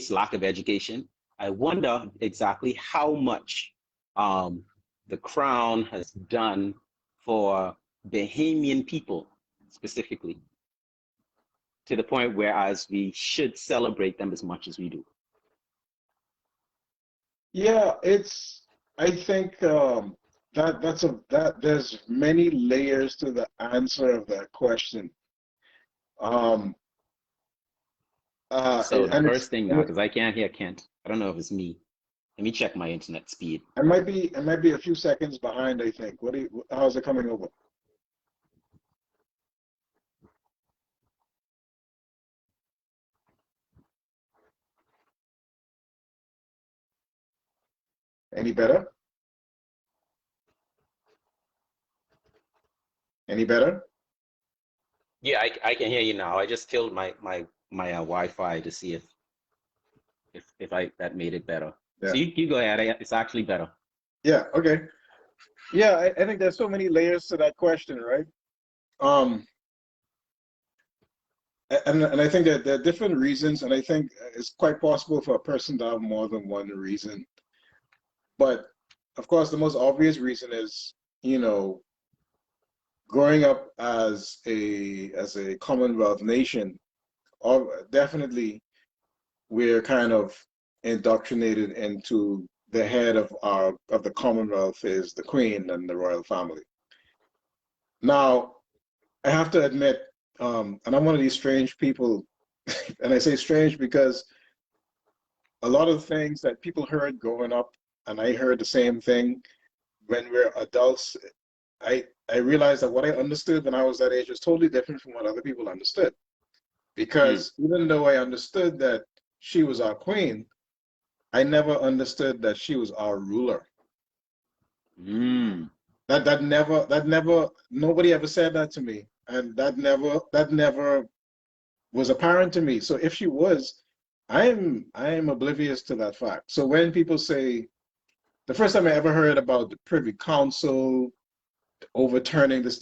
its lack of education. I wonder exactly how much the crown has done for Bahamian people specifically, to the point whereas we should celebrate them as much as we do. Yeah, I think that there's many layers to the answer of that question. Um, So the and first it's thing now, because I can't hear Kent, I don't know if it's me. Let me check my internet speed. I might be a few seconds behind, I think. How's it coming over? Any better? Any better? Yeah, I can hear you now. I just killed my Wi-Fi to see if I that made it better. So Yeah. you go ahead. It's actually better. Yeah, okay. Yeah, I think there's so many layers to that question, right? Um, and I think that there are different reasons, and I think it's quite possible for a person to have more than one reason. But of course, the most obvious reason is, you know, growing up as a Commonwealth nation, definitely we're kind of indoctrinated into the head of the Commonwealth is the Queen and the royal family. Now, I have to admit, and I'm one of these strange people, and I say strange because a lot of things that people heard growing up, and I heard the same thing when we're adults. I realized that what I understood when I was that age was totally different from what other people understood. Mm, Because even though I understood that she was our queen, I never understood that she was our ruler. mm, That never nobody ever said that to me. And that never was apparent to me. So if she was, I am oblivious to that fact. So when people say the first time I ever heard about the Privy Council overturning this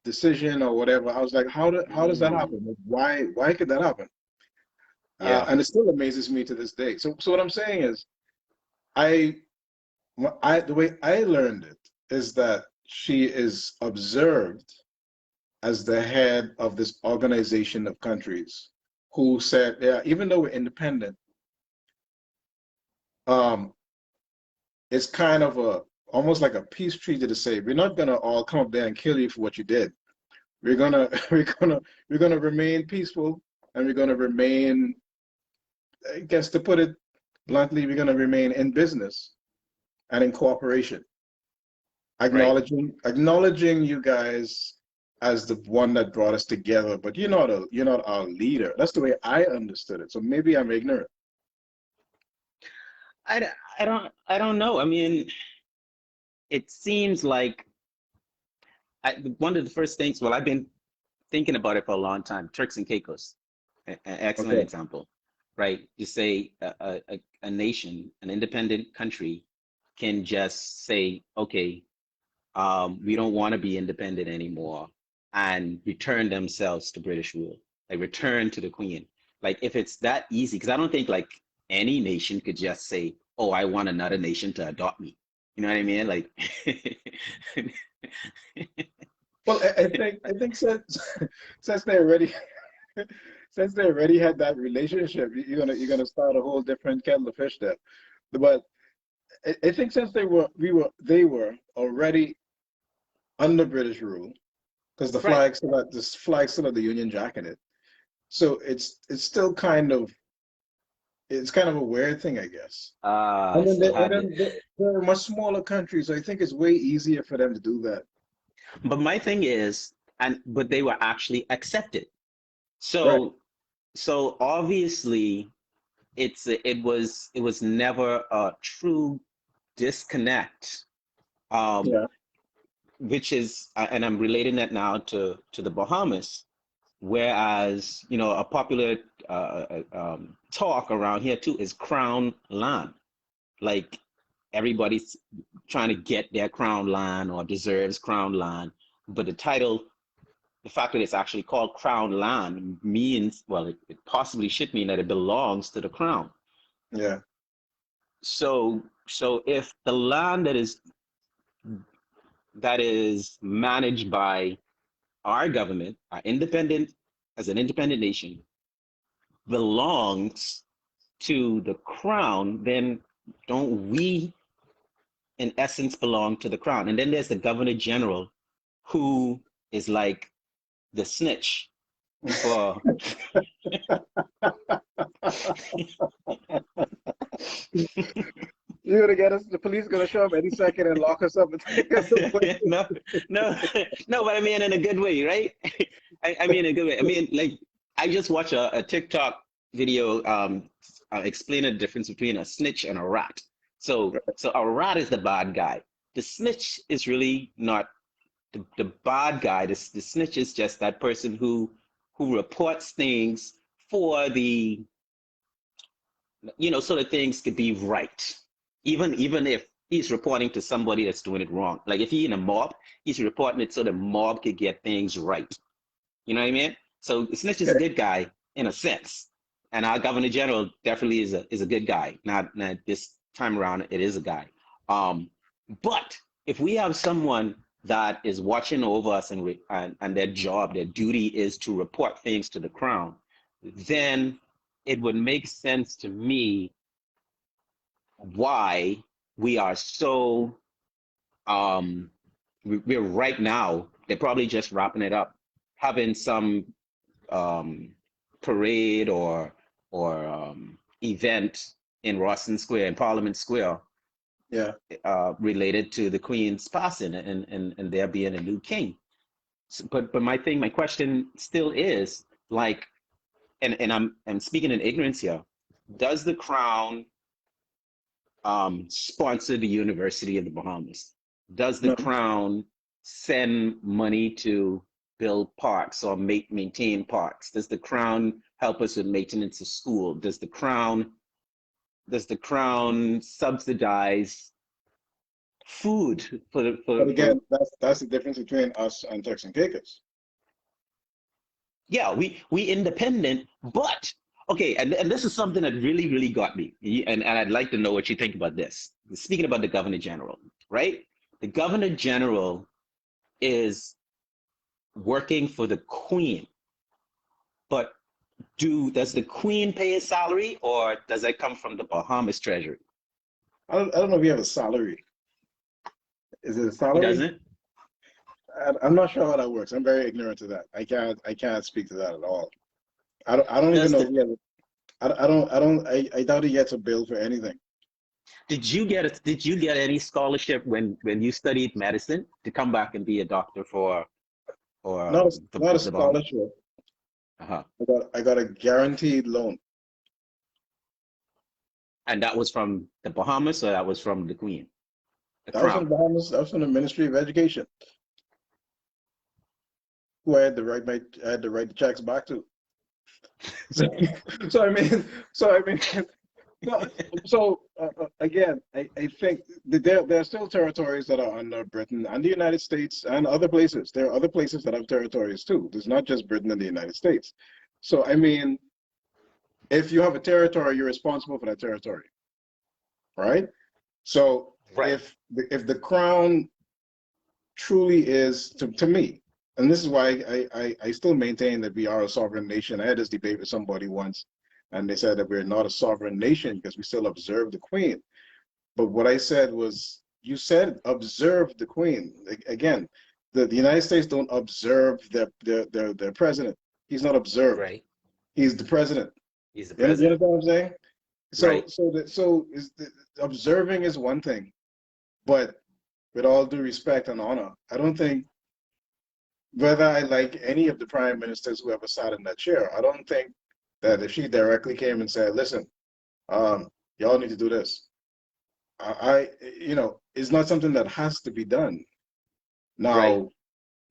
decision or whatever, I was like, how does that mm. happen? Like, why could that happen? Yeah, And it still amazes me to this day. So what I'm saying is, I the way I learned it is that she is observed as the head of this organization of countries who said, yeah, even though we're independent, um, it's kind of a almost like a peace treaty to say we're not gonna all come up there and kill you for what you did. We're gonna we're gonna remain peaceful, and we're gonna remain, I guess to put it bluntly, we're gonna remain in business and in cooperation, right. acknowledging you guys as the one that brought us together, but you're not our leader. That's the way I understood it. So maybe I'm ignorant. I don't know. I mean, it seems like one of the first things. Well, I've been thinking about it for a long time. Turks and Caicos, an excellent Okay. example, right? You say a nation, an independent country, can just say, okay, we don't want to be independent anymore, and return themselves to British rule, like return to the Queen. Like if it's that easy, because I don't think like any nation could just say, "Oh, I want another nation to adopt me." You know what I mean? Like, Well, I think since they already since they already had that relationship, you're gonna start a whole different kettle of fish there. But I think since they were already under British rule, because right? this flag still had the Union Jack in it. So it's still kind of a weird thing, I guess. I still And had it, then they're much smaller countries, so I think it's way easier for them to do that. but my thing is, but they were actually accepted. Right. So obviously it was never a true disconnect, um, Yeah. which is, and I'm relating that now to the Bahamas, whereas a popular talk around here too is crown land, like everybody's trying to get their crown land or deserves crown land, but the fact that it's actually called crown land means, well, it possibly should mean that it belongs to the crown. Yeah. So if the land that is managed by our government, as an independent nation, belongs to the crown, then don't we, in essence, belong to the crown? And then there's the governor general, who is like the snitch for. You're gonna get us. The police gonna show up any second and lock us up and take us away. No, no, no, but I mean in a good way, right? I mean in a good way. I mean, like, I just watched a TikTok video explaining the difference between a snitch and a rat. So a rat is the bad guy. The snitch is really not the bad guy. The snitch is just that person who reports things for the, so that things could be right. Even if he's reporting to somebody that's doing it wrong. Like if he's in a mob, he's reporting it so the mob could get things right. You know what I mean? So the snitch is a good guy in a sense. And our governor general definitely is a good guy. Not this time around, it is a guy. But if we have someone that is watching over us and their job, their duty is to report things to the crown, then it would make sense to me why we are so we're right now, they're probably just wrapping it up, having some parade or event in Rawson Square, in Parliament Square, Yeah. related to the Queen's passing and there being a new king. But my question still is, like, and I'm speaking in ignorance here, does the crown sponsor the University of the Bahamas? Does the No. crown send money to build parks or maintain parks? Does the crown help us with maintenance of school? Does the crown subsidize food But again, that's the difference between us and Turks and Caicos. Yeah, we independent, but okay, and this is something that really got me, and I'd like to know what you think about this. Speaking about the governor general, right? The governor general is working for the Queen, but does the Queen pay his salary, or does that come from the Bahamas Treasury? I don't know if you have a salary. Is it a He salary? doesn't. I'm not sure how that works. I'm very ignorant to that. I can't speak to that at all. I don't even Does know the if he has. I doubt he gets a bill for anything. Did you get any scholarship when you studied medicine to come back and be a doctor for or Not a the Bahamas? scholarship. Uh-huh. I got a guaranteed loan. And that was from the Bahamas, or that was from the Queen, the That was from Crown? the Bahamas. That was from the Ministry of Education, who I had to write the checks back to. So, so I mean, no, so again, I think that there are still territories that are under Britain and the United States and other places. There are other places that have territories too. There's not just Britain and the United States. So I mean, if you have a territory, you're responsible for that territory, right? So Right. if the crown truly is to me, and this is why I still maintain that we are a sovereign nation. I had this debate with somebody once, and they said that we're not a sovereign nation because we still observe the Queen. But what I said was, you said observe the Queen. Again, the United States don't observe their president. He's not observed. Right. He's the president. He's the You understand president. what I'm saying? Right. Observing is one thing, but with all due respect and honor, I don't think, whether I like any of the prime ministers who ever sat in that chair, I don't think that if she directly came and said, "Listen, y'all need to do this," it's not something that has to be done. Right.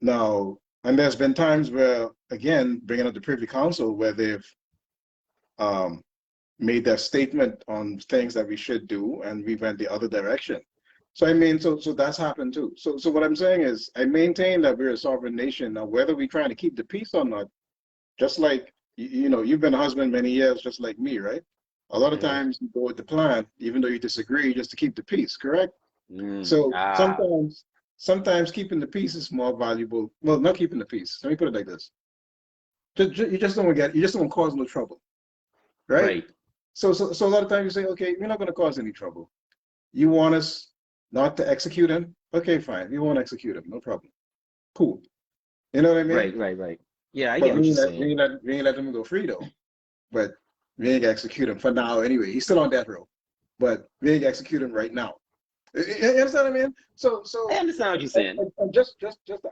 Now, and there's been times where, again, bringing up the Privy Council, where they've um, made their statement on things that we should do, and we went the other direction. So I mean, so that's happened too. So what I'm saying is, I maintain that we're a sovereign nation. Now, whether we're trying to keep the peace or not, just like you've been a husband many years, just like me, right? A lot of Mm-hmm. times you go with the plan, even though you disagree, just to keep the peace, correct? Mm. So Ah, sometimes keeping the peace is more valuable. Well, not keeping the peace. Let me put it like this: you just don't you just don't cause no trouble, right? right, So a lot of times you say, okay, we're not going to cause any trouble. You want us not to execute him? Okay, fine. You won't execute him, no problem. Cool. You know what I mean? right. Yeah, I But get what you're saying. we ain't let him go free though. But we ain't gonna execute him for now anyway. He's still on death row, but we ain't gonna execute him right now. You understand what I mean? I understand what you're saying. And just to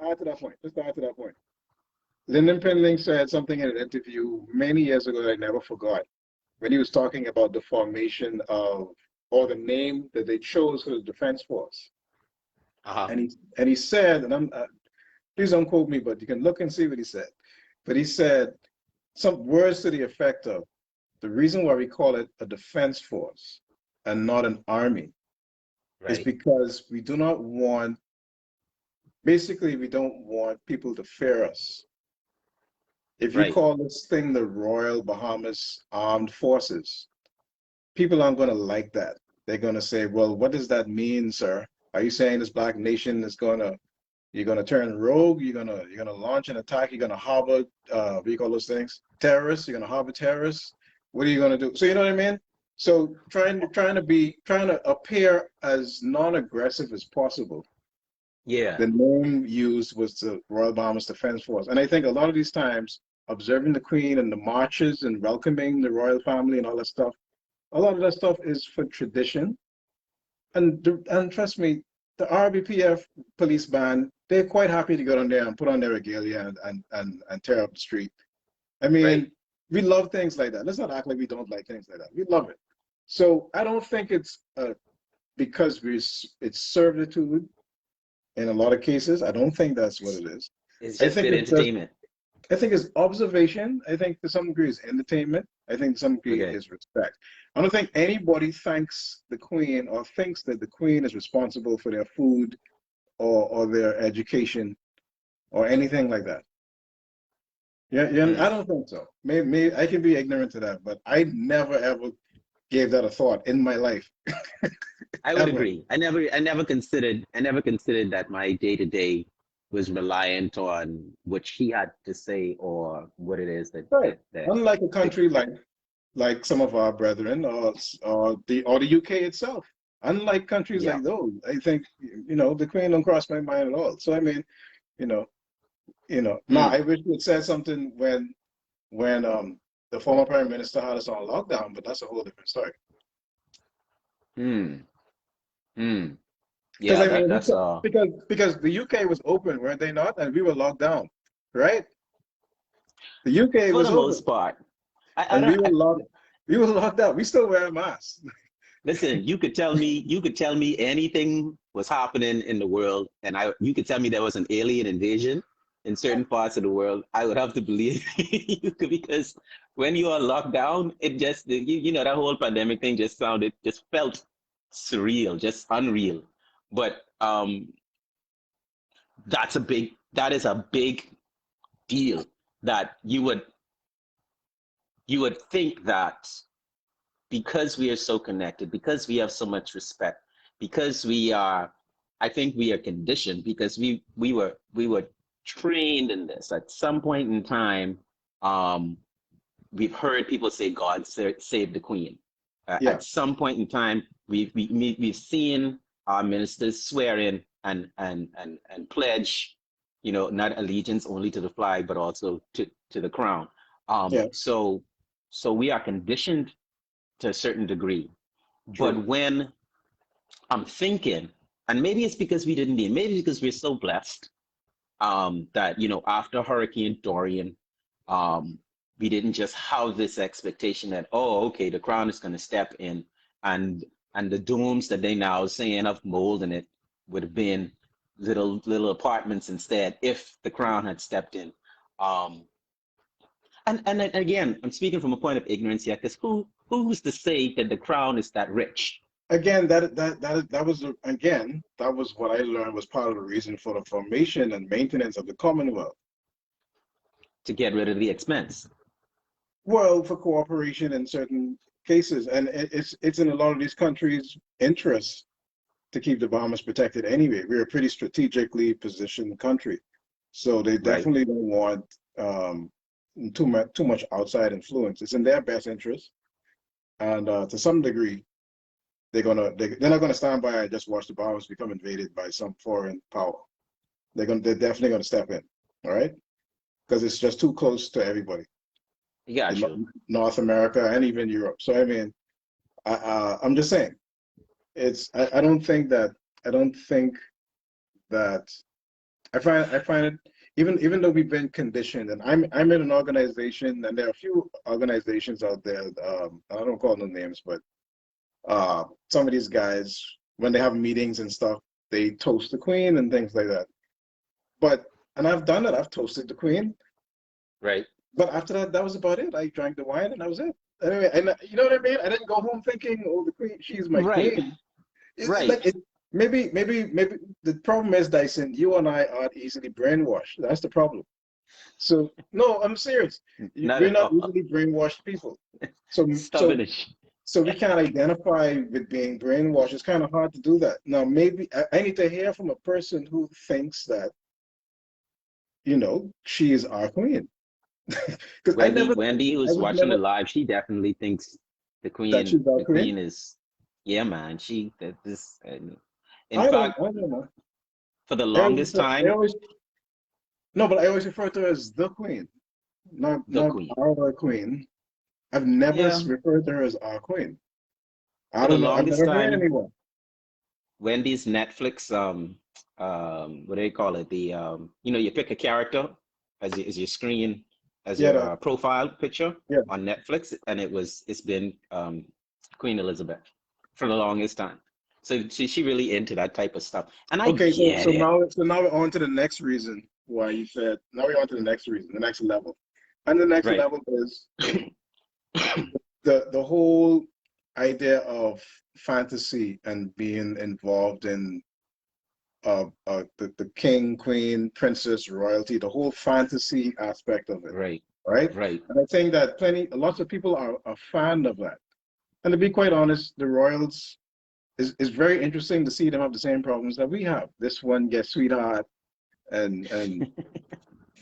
add to that point, Lyndon Pendling said something in an interview many years ago that I never forgot when he was talking about the formation of or the name that they chose for the Defense Force. Uh-huh. And he said, and please don't quote me, but you can look and see what he said. But he said some words to the effect of the reason why we call it a defense force and not an army is Right, because we do not want, basically, we don't want people to fear us. If you right, call this thing the Royal Bahamas Armed Forces, people aren't going to like that. They're going to say, well, what does that mean, sir? Are you saying this black nation is going to, you're going to turn rogue? You're going to launch an attack? You're going to harbor, what do you call those things? Terrorists? You're going to harbor terrorists? What are you going to do? So you know what I mean? So trying to appear as non-aggressive as possible. yeah. The name used was the Royal Bahamas Defense Force. And I think a lot of these times, observing the Queen and the marches and welcoming the royal family and all that stuff, a lot of that stuff is for tradition. And trust me, the RBPF police band, they're quite happy to go down there and put on their regalia and tear up the street. I Right. mean, we love things like that. Let's not act like we don't like things like that. We love it. So I don't think it's because it's servitude in a lot of cases. I don't think that's what it is. It's I just think good it's just entertainment. I think it's observation. I think to some degree it's entertainment. I think to some degree Okay. is respect. I don't think anybody thanks the Queen or thinks that the Queen is responsible for their food or their education or anything like that. Yeah, yeah, I Mm. don't think so. Maybe I can be ignorant to that, but I never ever gave that a thought in my life I would ever. agree. I never considered that my day to day was reliant on what she had to say or what it is Right. that Unlike a the, country like some of our brethren or the UK itself. Unlike countries yeah. like those, I think the Queen don't cross my mind at all. So I mean, you know, now Mm. I wish you had said something when the former Prime Minister had us on lockdown, but that's a whole different story. Mm. Mm. Because Yeah, I mean, that's because the UK was open, weren't they not? And we were locked down, right? The UK for was the most open, part. I and don't we were locked out. We still wear masks. listen, you could tell me anything was happening in the world, and you could tell me there was an alien invasion in certain parts of the world. I would have to believe you because when you are locked down, it just you know that whole pandemic thing just felt surreal, just unreal. But that is a big deal that you would think that because we are so connected, because we have so much respect, because I think we are conditioned because we were trained in this. At some point in time, um, we've heard people say, "God save the Queen." Yeah, At some point in time, we've seen our ministers swear in and pledge, not allegiance only to the flag, but also to the crown. yeah, So we are conditioned to a certain degree. true. But when I'm thinking, and maybe it's because we didn't need, maybe because we're so blessed that, after Hurricane Dorian, um, we didn't just have this expectation that, oh, okay, the crown is going to step in and the domes that they now saying of mold in it would have been little apartments instead if the crown had stepped in. Um, and again, I'm speaking from a point of ignorance here, because who's to say that the crown is that rich Again, that was what I learned was part of the reason for the formation and maintenance of the Commonwealth. to get rid of the expense? Well, for cooperation in certain cases, and it's in a lot of these countries' interest to keep the Bahamas protected anyway. We're a pretty strategically positioned country, so they Right. definitely don't want too much outside influence. It's in their best interest, and to some degree, they're not gonna stand by and just watch the Bahamas become invaded by some foreign power. They're definitely gonna step in, all right? Because it's just too close to everybody You got in you. North America and even Europe. So I mean, I'm just saying, I don't think that I don't think that I find it, even though we've been conditioned, and I'm in an organization, and there are a few organizations out there. I don't call them names, but some of these guys, when they have meetings and stuff, they toast the Queen and things like that. But and I've done it. I've toasted the Queen. Right. But after that, that was about it. I drank the wine and that was it. Anyway, and you know what I mean? I didn't go home thinking, "Oh, the Queen, she's my Right. queen." Right. Maybe the problem is, Dyson, you and I are easily brainwashed. That's the problem. So no, I'm serious. Not We're at not all. easily brainwashed people. So so Stubbornish. so we can't identify with being brainwashed. It's kind of hard to do that. Now maybe I need to hear from a person who thinks that, she is our queen. Because Wendy I who's was watching the never live, she definitely thinks that she's our the queen. queen is, yeah, man. She that this and in I fact, don't know. for the I always, longest I time, always no, but I always refer to her as the queen, not the not queen. our queen. I've never Yeah. referred to her as our queen. I For the don't know. I've longest never heard time, anyone. Wendy's Netflix, what do they call it? You pick a character as your screen, as Yeah, your profile picture yeah. on Netflix, and it's been Queen Elizabeth for the longest time. So she really into that type of stuff, and I Okay, so get so it. now so now we're on to the next reason why you said. Now we're on to the next reason, the next level, and the next Right. level is the whole idea of fantasy and being involved in the king, queen, princess, royalty, the whole fantasy aspect of it, Right. right? Right. And I think that lots of people are fan of that. And to be quite honest, the royals is very interesting to see them have the same problems that we have. This one gets sweetheart, and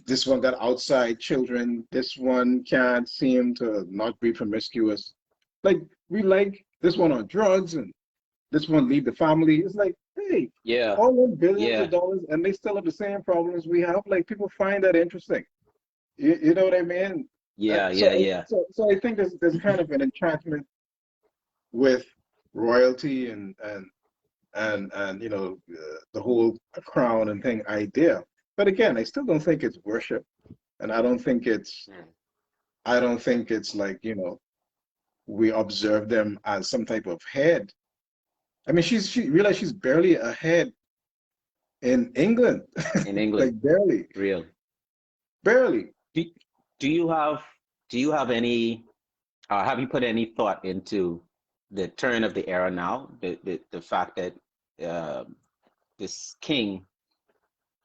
this one got outside children. This one can't seem to not be promiscuous. Like we like this one on drugs, and this one leave the family. It's like, hey, Yeah. all them billions of Yeah. dollars, and they still have the same problems we have. Like people find that interesting. You know what I mean? Yeah. So, Yeah. Yeah. so I think there's kind of an enchantment with royalty and the whole crown and thing idea. But again, I still don't think it's worship, and Mm. I don't think it's like we observe them as some type of head. I mean, she realized she's barely a head in England, In England, like barely, real. barely. Do, do you have do you have any have you put any thought into the turn of the era now? The fact that uh, this king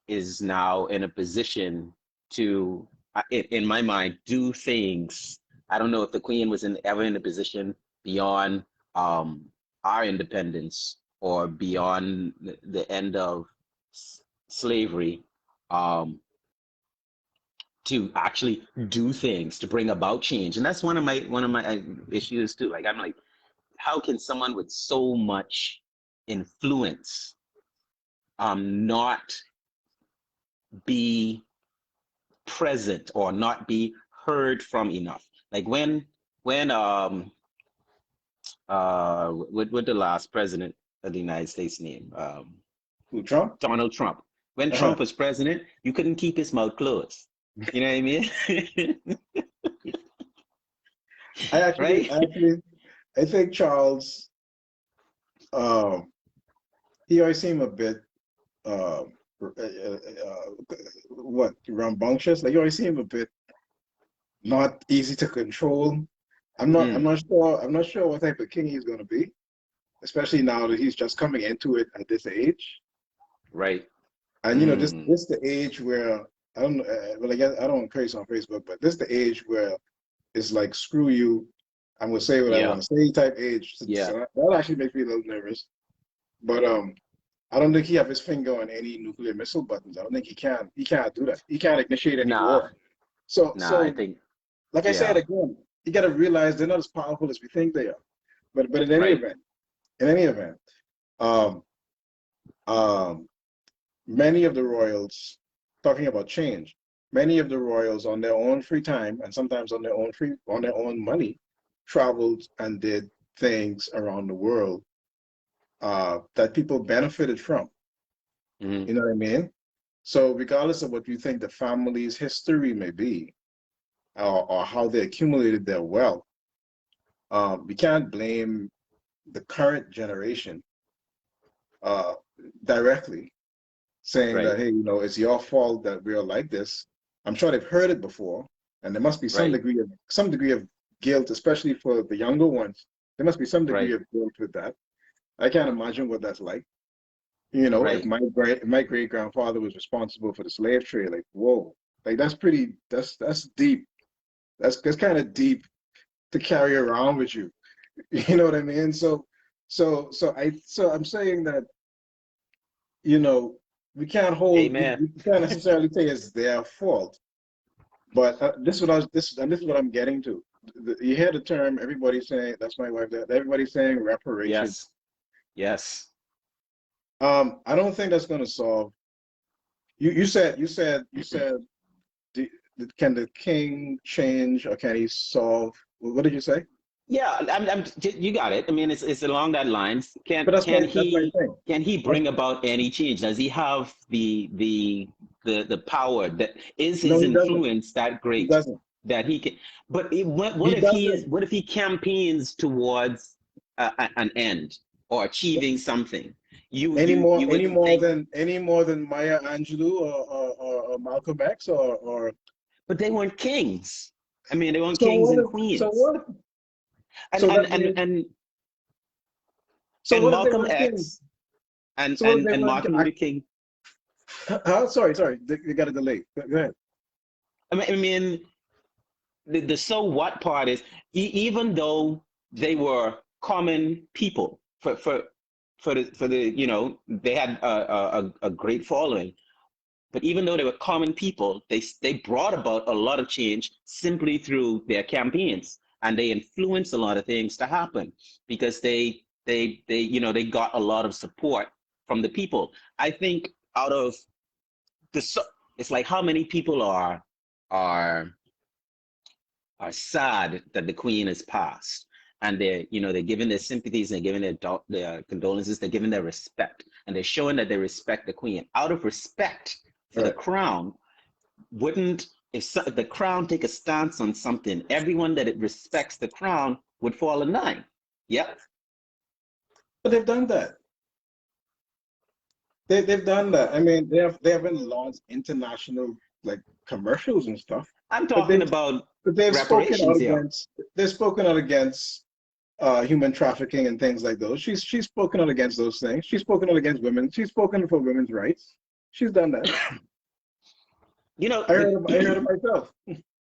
is now in a position to, in my mind, do things. I don't know if the queen was ever in a position beyond um, our independence or beyond the end of slavery, um, to actually do things to bring about change. And that's one of my issues too. Like I'm like, how can someone with so much influence not be present or not be heard from enough? Like when the last president of the United States name, Who, Trump? Donald Trump. When Uh-huh. Trump was president, you couldn't keep his mouth closed. You know what I mean? I actually, Right? I actually, I think Charles, um, he always seemed a bit, what, rambunctious. Like he always seemed a bit not easy to control. I'm Mm, not sure. I'm not sure what type of king he's going to be, especially now that he's just coming into it at this age. right. And Mm, this the age where I don't. Well, I guess I don't craze on Facebook, but this the age where it's like screw you. I'm gonna say what I Yeah. want to say type age. Yeah. So that actually makes me a little nervous. But I don't think he have his finger on any nuclear missile buttons. I don't think he can. He can't do that. He can't initiate any Nah. war. So Nah. I so think. like I said Yeah. again, you got to realize they're not as powerful as we think they are. But Right. in any event, um um many of the royals, talking about change, many of the royals on their own free time and sometimes on their own money, traveled and did things around the world that people benefited from. Hmm. You know what I mean? So regardless of what you think the family's history may be, or how they accumulated their wealth, we can't blame the current generation uh, directly, saying Right. that, hey, it's your fault that we are like this. I'm sure they've heard it before, and there must be Right. some degree of guilt, especially for the younger ones. There must be some degree Right. of guilt with that. I can't imagine what that's like. If Right. my great grandfather was responsible for the slave trade, like, whoa, like that's deep. That's kind of deep to carry around with you. You know what I mean? So I'm saying that, you know, Amen. we can't necessarily say it's their fault. But this is what I'm getting to. You hear the term, everybody's saying, that's my wife, that everybody's saying reparation. Yes. Yes. I don't think that's going to solve. You said, the, can the king change, or can he solve? What did you say? Yeah. You got it. I mean, it's along that lines. But that's my thing. Can he That's, bring about any change? Does he have the power? That is no, his he doesn't. influence that He great doesn't. that he can? But what He if he is? doesn't. What if he campaigns towards an end or achieving something? You wouldn't think. Any more than Maya Angelou, or Malcolm X, or But they weren't kings. I mean, they weren't so kings what and if so queens. what if And so and that and means and so and what if they Malcolm weren't kings? X and So what if and they and weren't? Martin Luther King. Sorry, you got a delay. Go ahead. I mean, the so what part is, even though they were common people for the they had a great following, but even though they were common people, they brought about a lot of change simply through their campaigns, and they influenced a lot of things to happen because they got a lot of support from the people. I think out of the so it's like how many people are are sad that the queen has passed, and they're giving their sympathies, and they're giving their condolences, they're giving their respect, and they're showing that they respect the queen out of respect for the Right. crown. Wouldn't if the crown take a stance on something, everyone that it respects the crown would fall in line. Yep. But they've done that. They've done that. I mean, they haven't launched international, like, commercials and stuff, I'm but talking about they've spoken out reparations here. against they've spoken out against human trafficking and things like those. She's spoken out against those things. She's spoken out against women. She's spoken for women's rights. She's done that. you know I heard it myself.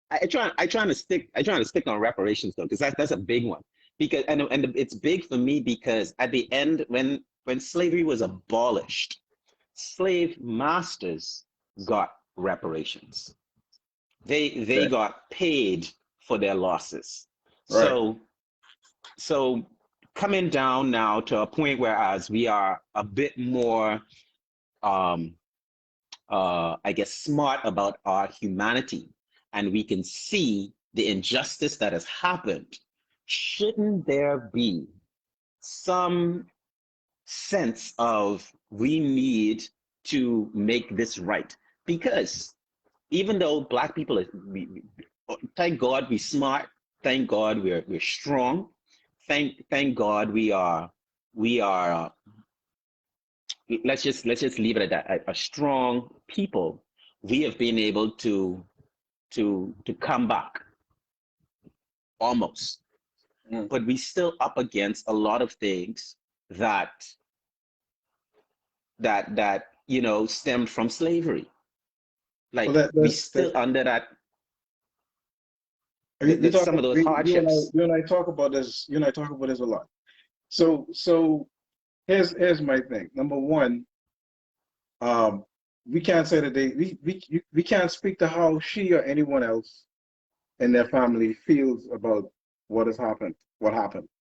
I trying to stick on reparations though, because that's a big one. Because and it's big for me because at the end, when slavery was abolished, slave masters got reparations. They Okay. got paid for their losses. Right. So coming down now to a point whereas we are a bit more um I guess smart about our humanity, and we can see the injustice that has happened, shouldn't there be some sense of we need to make this right? Because even though black people are, thank God we're smart, thank God we're strong, thank God we are let's just leave it at that, a strong people. We have been able to come back almost, Mm. but we still up against a lot of things that stemmed from slavery. Well, Like that we that's still under that. We talk. some of those hardships. You and I talk about this. You and I talk about this a lot. So here's my thing. Number one, we can't say that we can't speak to how she or anyone else in their family feels about what happened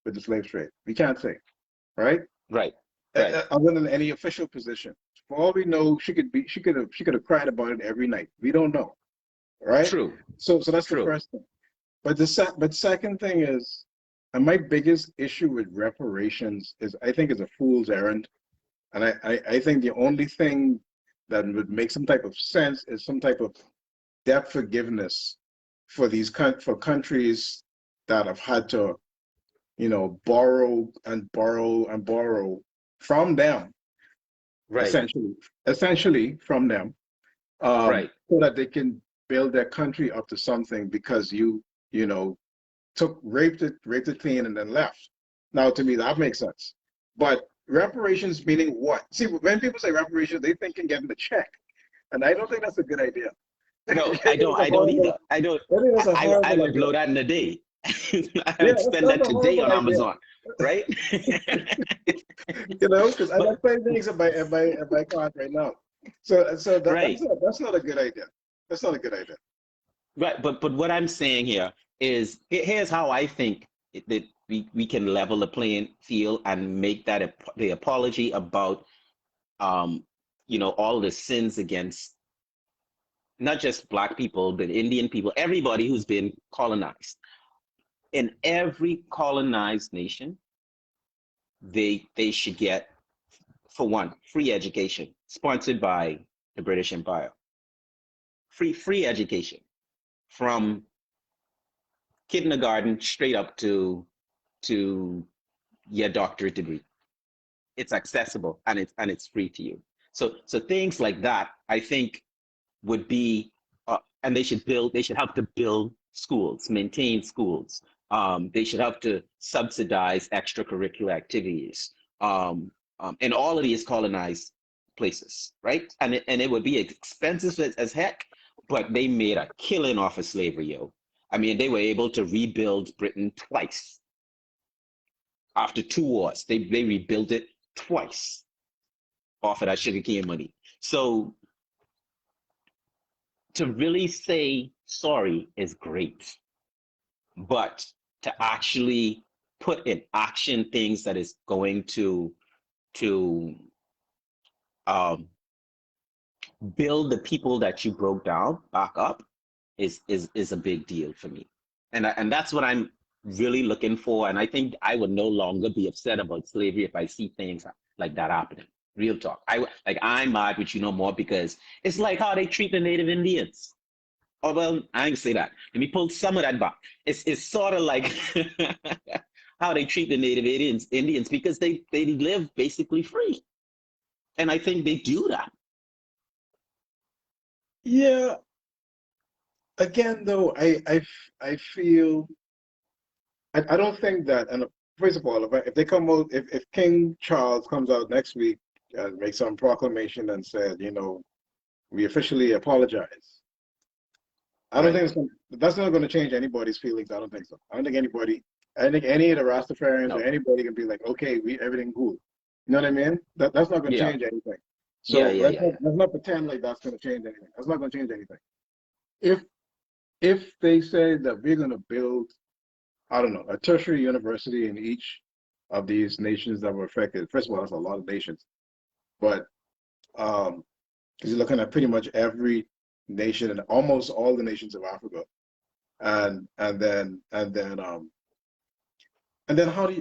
with the slave trade. We can't say, right? Right, right. Other than any official position. For all we know, she could have cried about it every night. We don't know, right? True, So that's the true. first thing. But second thing is, and my biggest issue with reparations is I think it's a fool's errand. And I think the only thing that would make some type of sense is some type of debt forgiveness for for countries that have had to, borrow and borrow and borrow from them, Right, essentially from them, right. so that they can build their country up to something because you know, raped it clean and then left. Now, to me, that makes sense. But reparations meaning what? See, when people say reparations, they think in getting a check, and I don't think that's a good idea. I No, think it's a I don't horrible. either. I don't. I think that's a I horrible would idea. blow that in a day. I Yeah, would spend that's that a today horrible on idea. Amazon, right? Because I But got 5 things in my card right now. So right, that's not a good idea. That's not a good idea. right. But what I'm saying here is here's how I think that we can level the playing field and make that the apology about um all the sins against not just Black people but Indian people, everybody who's been colonized. In every colonized nation, they should get, for one, free education sponsored by the British Empire. Free education from kindergarten straight up to your doctorate degree. It's accessible and it's free to you. So things like that, I think, would be, and they should have to build schools, maintain schools. They should have to subsidize extracurricular activities in all of these colonized places, right? And it would be expensive as heck, but they made a killing off of slavery, yo. I mean, they were able to rebuild Britain twice after 2 wars. They rebuilt it twice off of that sugarcane money. So to really say sorry is great, but to actually put in action things that is going to um, build the people that you broke down back up is a big deal for me, and that's what I'm really looking for. And I think I would no longer be upset about slavery if I see things like that happening. Real talk. I'm mad with you no more because it's like how they treat the Native Indians. Oh well, I ain't say that. Let me pull some of that back. It's sort of like how they treat the Native Indians because they live basically free, and I think they do that. Yeah. Again, though, I feel I don't think that. And first of all, if they come out, if King Charles comes out next week and makes some proclamation and said, we officially apologize. I don't Right? think that's not going to change anybody's feelings. I don't think so. I don't think anybody. I think any of the Rastafarians or No. anybody can be like, okay, we everything cool. You know what I mean? That's not going to Yeah. change anything. Yeah. So Yeah. Yeah. Yeah. let's not pretend like that's going to change anything. That's not going to change anything. If if they say that we're going to build, I don't know, a tertiary university in each of these nations that were affected. First of all, that's a lot of nations, but um, because you're looking at pretty much every nation and almost all the nations of Africa, and then how do you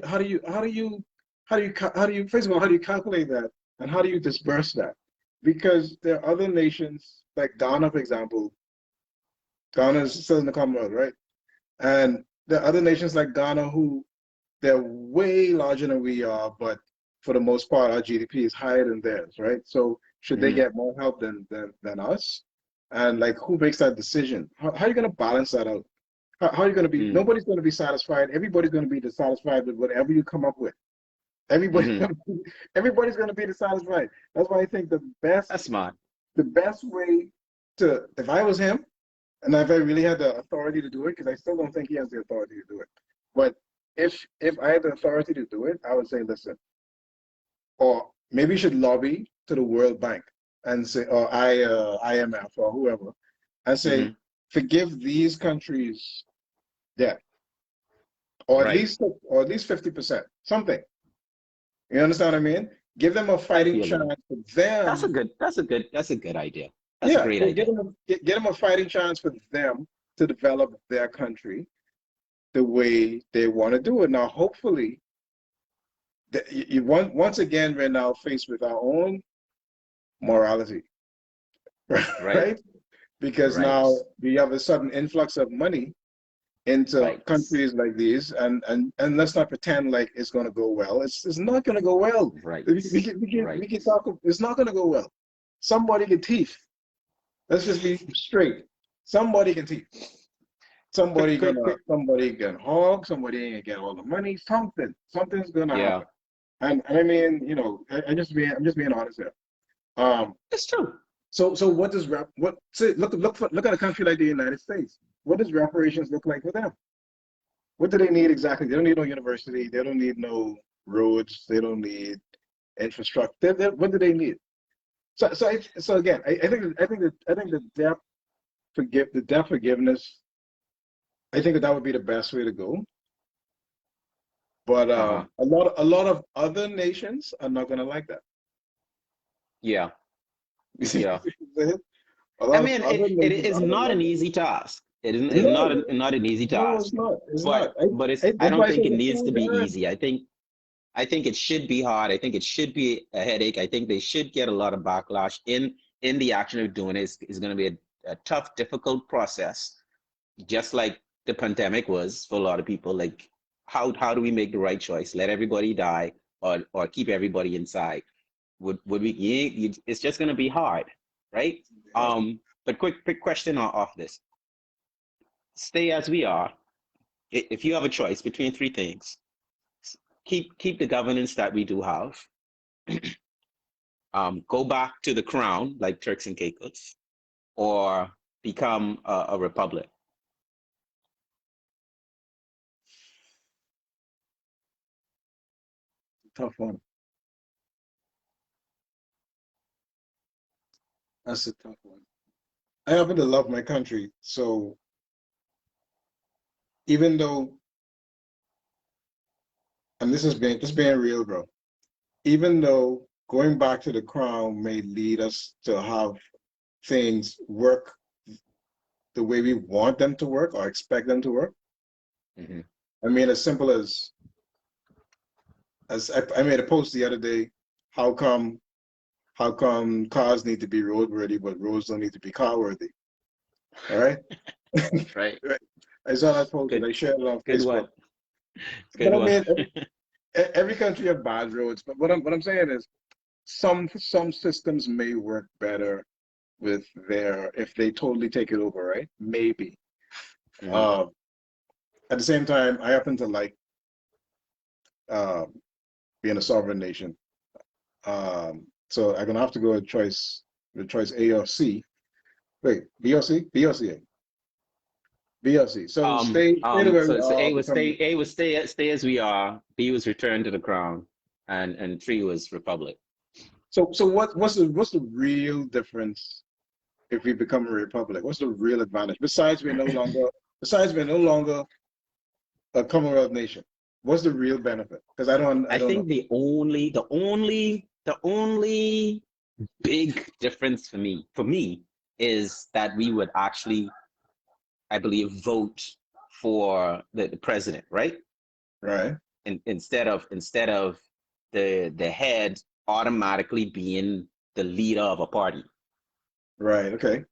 first of all how do you calculate that and how do you disperse that? Because there are other nations like Ghana, for example. Ghana is still in the Commonwealth, right? And there are other nations like Ghana who they're way larger than we are, but for the most part, our GDP is higher than theirs, right? So should they Mhm. get more help than us? And like, who makes that decision? How are you going to balance that out? How are you going to be? Mm. Nobody's going to be satisfied. Everybody's going to be dissatisfied with whatever you come up with. Everybody, Mhm. everybody's going to be dissatisfied. That's why I think That's smart. the best way if I was him, And if I really had the authority to do it, because I still don't think he has the authority to do it. But if I had the authority to do it, I would say, listen, or maybe you should lobby to the World Bank and say, or IMF or whoever, and say, Hmm. forgive these countries debt, or Right. at least 50%, something. You understand what I mean? Give them a I fighting feel you. chance for them. That's a good idea. That's a Yeah, great get idea. them get them a fighting chance for them to develop their country the way they want to do it. Now, hopefully, once again, we're now faced with our own morality, Right. right? Because Right. now we have a sudden influx of money into Right. countries like these, and let's not pretend like it's going to go well. It's not going to go well. Right. We Right. can talk. It's not going to go well. Somebody get teeth. Let's just be straight. Somebody can teeth. Quick, quick, quick. Somebody can hog. Somebody ain't get all the money. Something's going to Yeah, happen. And I mean, I'm just being honest here. Um, it's true. so what does what say, look at a country like the United States. What does reparations look like for them? What do they need exactly? They don't need no university. They don't need no roads. They don't need infrastructure. What do they need? So again, I think the debt forgiveness. I think that would be the best way to go. But Uh-huh. a lot of other nations are not going to like that. Yeah. You see, Yeah. a I lot of mean, other it nations is aren't going to not an like that. easy task. It's not No, not an easy no, task. it's not. It's But not. I That's why don't I say think it it's needs too to be hard. easy. I think it should be hard. I think it should be a headache. I think they should get a lot of backlash in the action of doing it. It's going to be a tough, difficult process, just like the pandemic was for a lot of people. Like, how do we make the right choice? Let everybody die, or keep everybody inside? Would we? It's just going to be hard, right? But quick question off this: stay as we are. If you have a choice between three things, keep the governance that we do have. Go back to the crown like Turks and Caicos, or become a republic. Tough one. That's a tough one. I happen to love my country, so even though, and this being real, bro. Even though going back to the crown may lead us to have things work the way we want them to work or expect them to work. Mm-hmm. I mean, as simple as I made a post the other day. How come how come cars need to be roadworthy, but roads don't need to be car worthy? All right. Right. Right. I saw that post and Good. I shared it on Good one. Facebook. Good But I one. mean, every country have bad roads. But what I'm saying is, some systems may work better with their if they totally take it over, right? Maybe. Mm-hmm. Um, at the same time, I happen to like um, being a sovereign nation. So I'm gonna have to go with choice A or C. Wait, B or C? B or C? B or C. So stay the way we So are. Become A was stay as we are. B was return to the crown, and three was republic. so what's the real difference if we become a republic? What's the real advantage besides we're no longer a Commonwealth nation? What's the real benefit? Because I I don't know. think the only big difference for me is that we would actually, I believe, vote for the president, right? Right. Instead of the head automatically being the leader of a party. Right. Okay.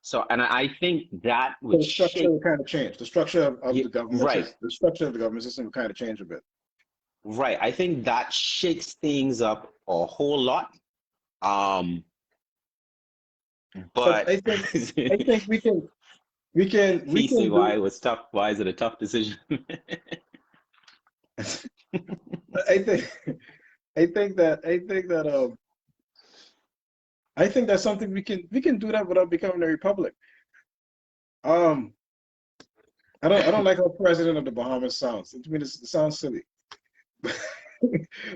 So, and I think that So would the structure shake. will kind of change. The structure of Yeah, the government right, system. The structure of the government system will kind of change a bit. right. I think that shakes things up a whole lot. Um, But but I think we he see can why do. it was tough. Why is it a tough decision? I think I think that's something we can do that without becoming a republic. Um, I don't like how President of the Bahamas sounds. I mean, it sounds silly,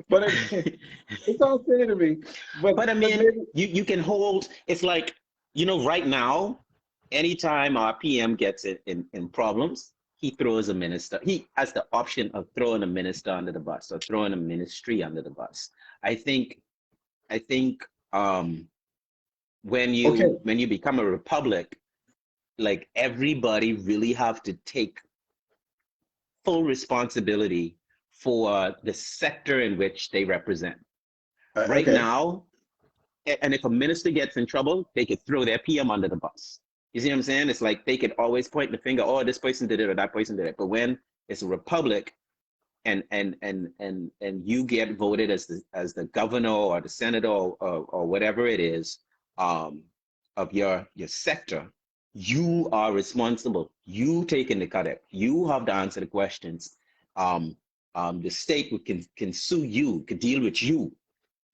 but it sounds silly to me. But I But mean, maybe you can hold. It's like, right now, anytime our PM gets in problems, he throws a minister. He has the option of throwing a minister under the bus or throwing a ministry under the bus. I think I think when okay. you become a republic, like everybody really have to take full responsibility for the sector in which they represent. Right Okay. now, and if a minister gets in trouble, they could throw their PM under the bus. You see what I'm saying? It's like they could always point the finger, oh, this person did it or that person did it. But when it's a republic and you get voted as the governor or the senator or whatever it is, of your sector, you are responsible. You taking the cut. You have to answer the questions. The state can sue you, can deal with you,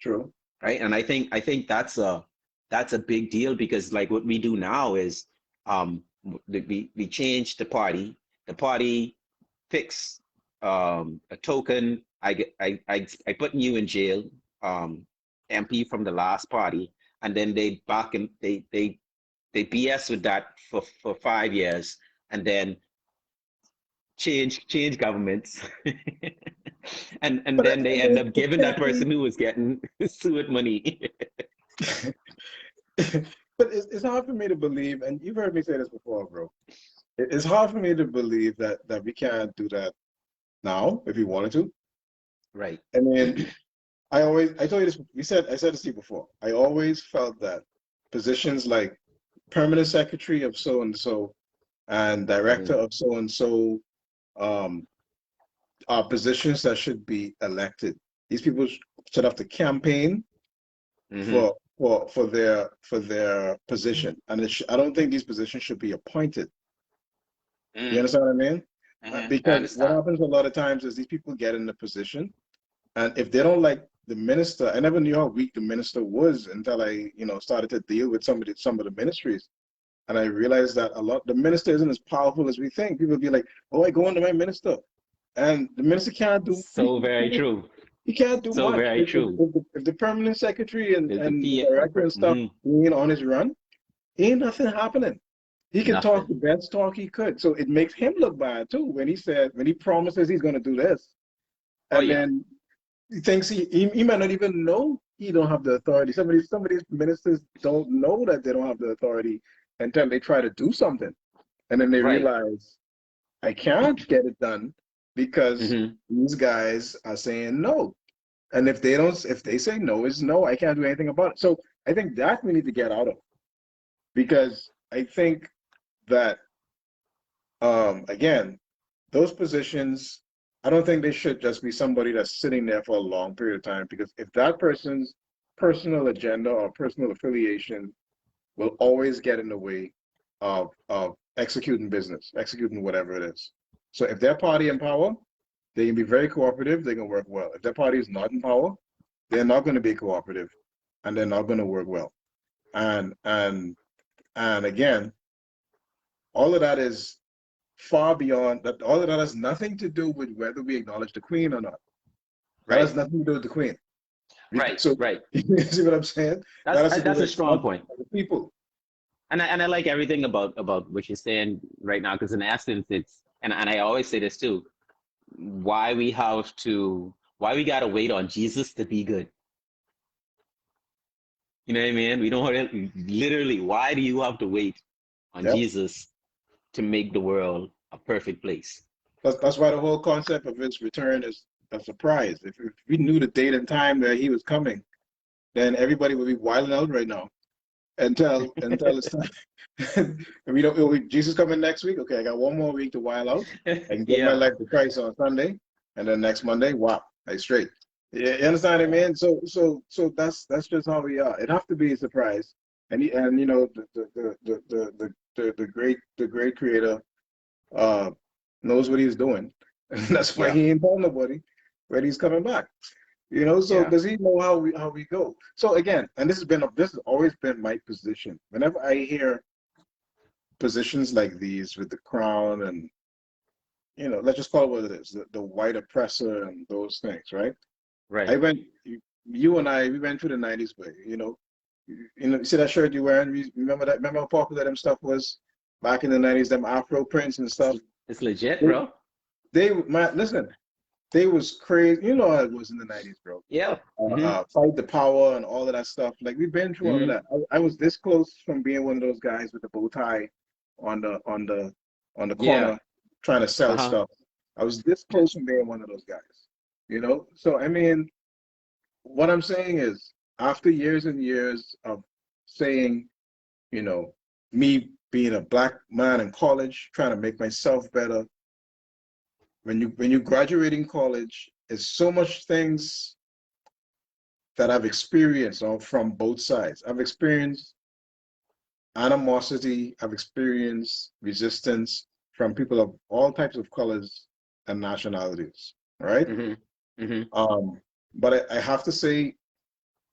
True. right? And I think that's a big deal, because like what we do now is, we change the party. The party picks a token. I putting you in jail, MP from the last party, and then they back and they BS with that for 5 years, and then change governments, and But then they end up giving that person who was getting sued money. but it's hard for me to believe, and you've heard me say this before, bro. It's hard for me to believe that we can't do that now if we wanted to. Right. I mean, I told you this. I said this to you before. I always felt that positions like permanent secretary of so and so and director Mm-hmm. of so and so are positions that should be elected. These people should have to campaign Mm-hmm. for their position, and I don't think these positions should be appointed. You Mm-hmm. understand what I mean? I Because what understand. happens a lot of times is these people get in the position, and if they don't like the minister, I never knew how weak the minister was until I, started to deal with some of the ministries, and I realized that a lot the minister isn't as powerful as we think. People be like, "Oh, I go under my minister," and the minister can't do. So very true. He can't do So much. very If, true. if the permanent secretary and, The and the P. director and stuff Mm-hmm. being on his run, ain't nothing happening. He can talk Nothing. the best talk he could. So it makes him look bad too when he promises he's gonna do this. Oh And yeah. then he thinks he might not even know he don't have the authority. Some of these ministers don't know that they don't have the authority until they try to do something. And then they Right. realize I can't get it done because Mm-hmm. these guys are saying no. And if they say no is no, I can't do anything about it. So I think that we need to get out of, because I think that again, those positions, I don't think they should just be somebody that's sitting there for a long period of time, because if that person's personal agenda or personal affiliation will always get in the way of executing business, executing whatever it is. So if their party in power, they can be very cooperative, they can work well. If their party is not in power, they're not going to be cooperative and they're not going to work well. And and again, all of that is far beyond that. All of that has nothing to do with whether we acknowledge the queen or not. That Right. has nothing to do with the queen. Right. So Right. you see what I'm saying? That has to do That's a with strong point. the people. And I like everything about what you're saying right now, because in essence it's, and I always say this too, why we gotta wait on Jesus to be good. You know what I mean? We don't literally, why do you have to wait on Yep. Jesus to make the world a perfect place? That's why the whole concept of his return is a surprise. If we knew the date and time that he was coming, then everybody would be wilding out right now until it's time. If we don't, Jesus coming next week. Okay, I got one more week to wild out. I can give my Yeah. life to Christ on Sunday, and then next Monday, wow, I straight. You understand what I mean? So that's just how we are. It have to be a surprise, and the great creator knows what he's doing, and that's why Yeah. he ain't told nobody when he's coming back. So Yeah. does he know how we go? So again, and this has always been my position. Whenever I hear positions like these with the crown and, let's just call it what it is, the white oppressor and those things, right? I Right. went, you and I, we went through the 90s, but, you see that shirt you wearing? Remember that? Remember how popular them stuff was back in the 90s, them Afro prints and stuff? It's legit, They, bro. listen, they was crazy. You know how it was in the 90s, bro. Yeah. Mm-hmm. Fight the power and all of that stuff. Like we've been through all of Mm-hmm. that. I was this close from being one of those guys with the bow tie on the Yeah. corner trying to sell Uh-huh. stuff. I was this close from being one of those guys. So I mean, what I'm saying is, after years and years of saying, you know, me being a black man in college, trying to make myself better, when you graduating college, it's so much things that I've experienced from both sides. I've experienced animosity, I've experienced resistance from people of all types of colors and nationalities, right? Mm-hmm. Mm-hmm. But I have to say,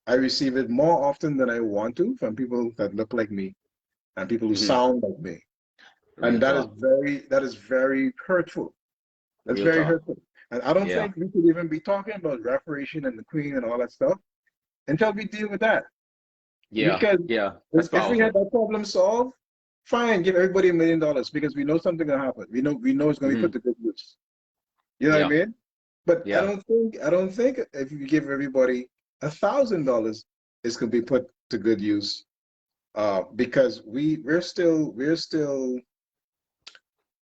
I receive it more often than I want to from people that look like me and people who Mm-hmm. sound like me. And Real talk. that is very hurtful. That's Real very talk. hurtful. And I don't Yeah. think we could even be talking about reparation and the Queen and all that stuff until we deal with that. Yeah. Because Yeah. That's if we had powerful. that problem solved, fine, give everybody $1 million because we know something gonna happen. We know it's gonna be Mm-hmm. put to good use. You know what I Yeah. mean? But I Yeah. don't think I don't think if you give everybody $1,000, it's gonna be put to good use. Because we're still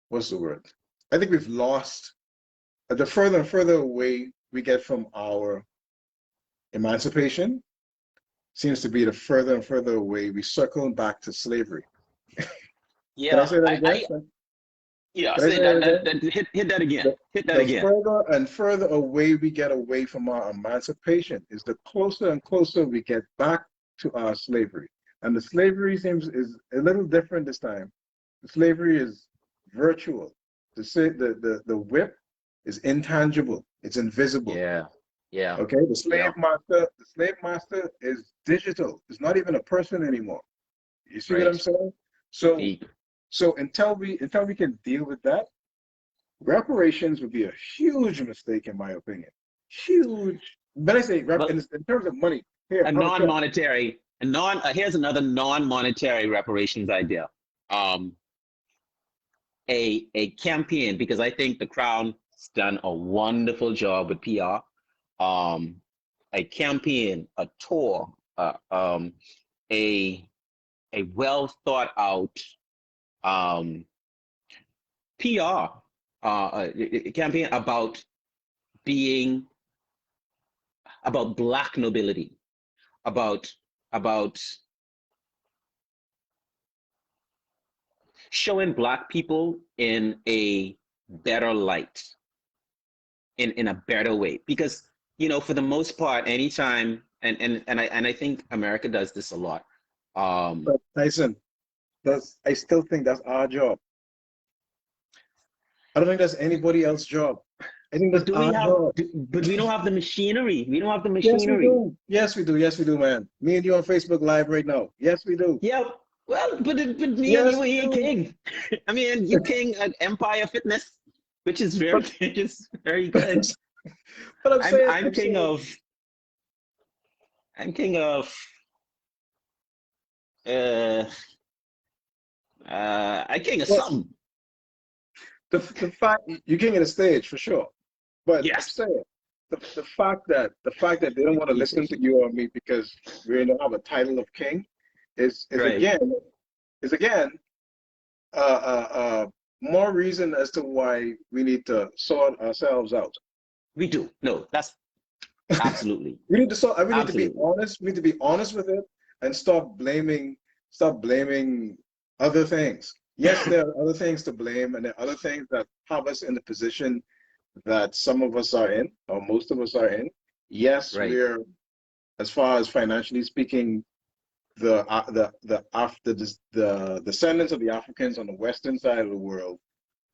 what's the word? I think we've lost the further and further away we get from our emancipation seems to be the further and further away we circle back to slavery. Can I Yeah. say that I again? yeah, Can I say say that that, again? hit that again. The, Hit that the again. further and further away we get away from our emancipation is the closer and closer we get back to our slavery. And the slavery is a little different this time. The slavery is virtual. The whip is intangible. It's invisible. Yeah. Yeah. Okay, Yeah. the slave master is digital. It's not even a person anymore. You see what I'm Right. saying? So Deep. so until we can deal with that, reparations would be a huge mistake in my opinion. Huge. When I say Well, in terms of money, here, a have a check. non-monetary, a non. Here's another non-monetary reparations idea. Um, a campaign because I think the Crown's done a wonderful job with PR. Um, a campaign, a tour, a a well thought out PR a campaign being about black nobility, about about showing black people in a better light, in a better way. Because for the most part, anytime and I think America does this a lot. Um, But Tyson, I still think that's our job. I don't think that's anybody else's job. I think but that's do we our have? job. But we don't have the machinery. We don't have the Yes, we machinery. do. Yes, we do. Yes, we do, man. Me and you on Facebook Live right now. Yes, we do. Yeah. Well, but me and Yes, you we ain't do. king. I mean, you king at Empire Fitness, which is very, But which is very good. but I'm I'm saying, I'm I'm king saying of I'm king of uh I king of but something. the fact you king of the stage for sure. But I'm Yes. saying the fact that they don't want to listen to you or me because we don't have a title of king is is Right. again is again more reason as to why we need to sort ourselves out. We do. No, that's absolutely. We need to sort. We need to be Absolutely. honest. We need to be honest with it and stop blaming other things. Yes, there are other things to blame, and there are other things that have us in the position that some of us are in, or most of us are in. Yes, Right. we're, as far as financially speaking, the descendants of the Africans on the western side of the world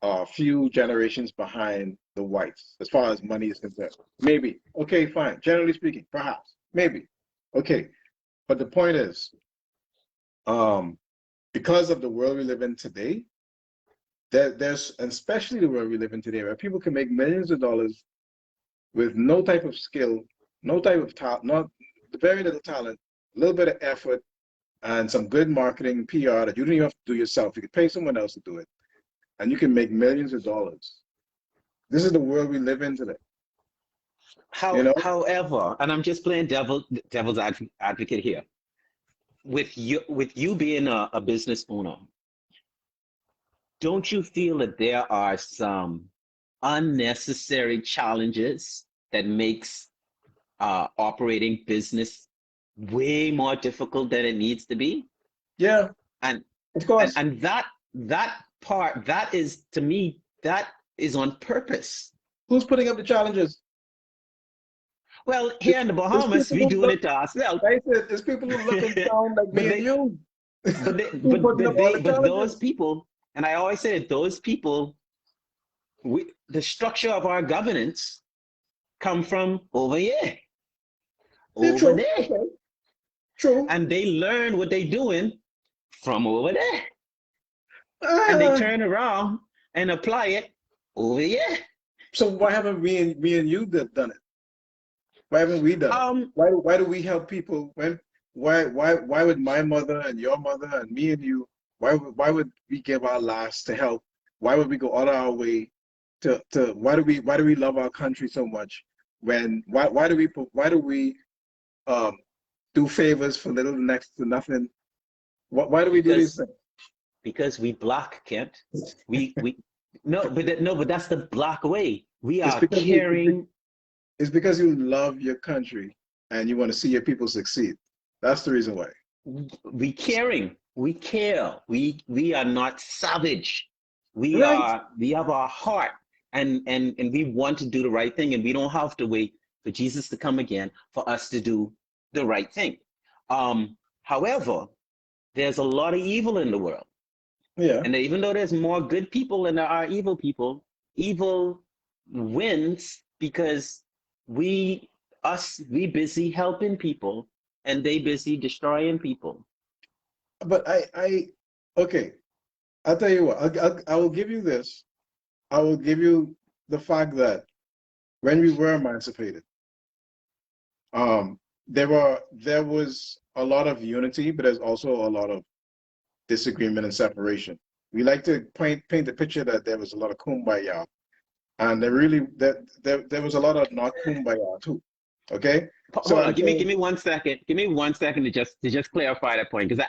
are a few generations behind the whites as far as money is concerned. Maybe. Okay, fine. Generally speaking, perhaps. Maybe. Okay. But the point is, um, because of the world we live in today, there's, and especially the world we live in today, where people can make millions of dollars with no type of skill, no type of talent, not very little talent, a little bit of effort, and some good marketing PR that you don't even have to do yourself. You can pay someone else to do it, and you can make millions of dollars. This is the world we live in today. You know? However, and I'm just playing devil's advocate here. With you being a business owner, don't you feel that there are some unnecessary challenges that makes operating business way more difficult than it needs to be? Yeah, And of course. and that part, that is, to me, that is on purpose. Who's putting up the challenges? Well, here in the Bahamas, we doing it to ourselves. There's people who look and sound like me and you. But those people, and I always say that those people, the structure of our governance come from over here, over there. Okay. True. And they learn what they're doing from over there. And they turn around and apply it over here. So why haven't me and you done it? Why haven't we done it? Why do we help people when why would my mother and your mother and me and you, why would we give our lives to help? Why would we go out of our way to why do we love our country so much? When why do we do favors for little next to nothing? Why do we do these things? Because we Black, Kent. But that's the Black way. We are caring. It's because you love your country and you want to see your people succeed. That's the reason why. We caring. We care. We are not savage. We have our heart, and we want to do the right thing, and we don't have to wait for Jesus to come again for us to do the right thing. However, there's a lot of evil in the world. Yeah. And even though there's more good people than there are evil people, evil wins because we busy helping people and they busy destroying people. But okay, I'll tell you what, I will give you this. I will give you the fact that when we were emancipated, there was a lot of unity, but there's also a lot of disagreement and separation. We like to paint the picture that there was a lot of kumbaya, and there was a lot of not kumbaya too. Okay. So hold on, give me 1 second. Give me 1 second to just clarify that point, because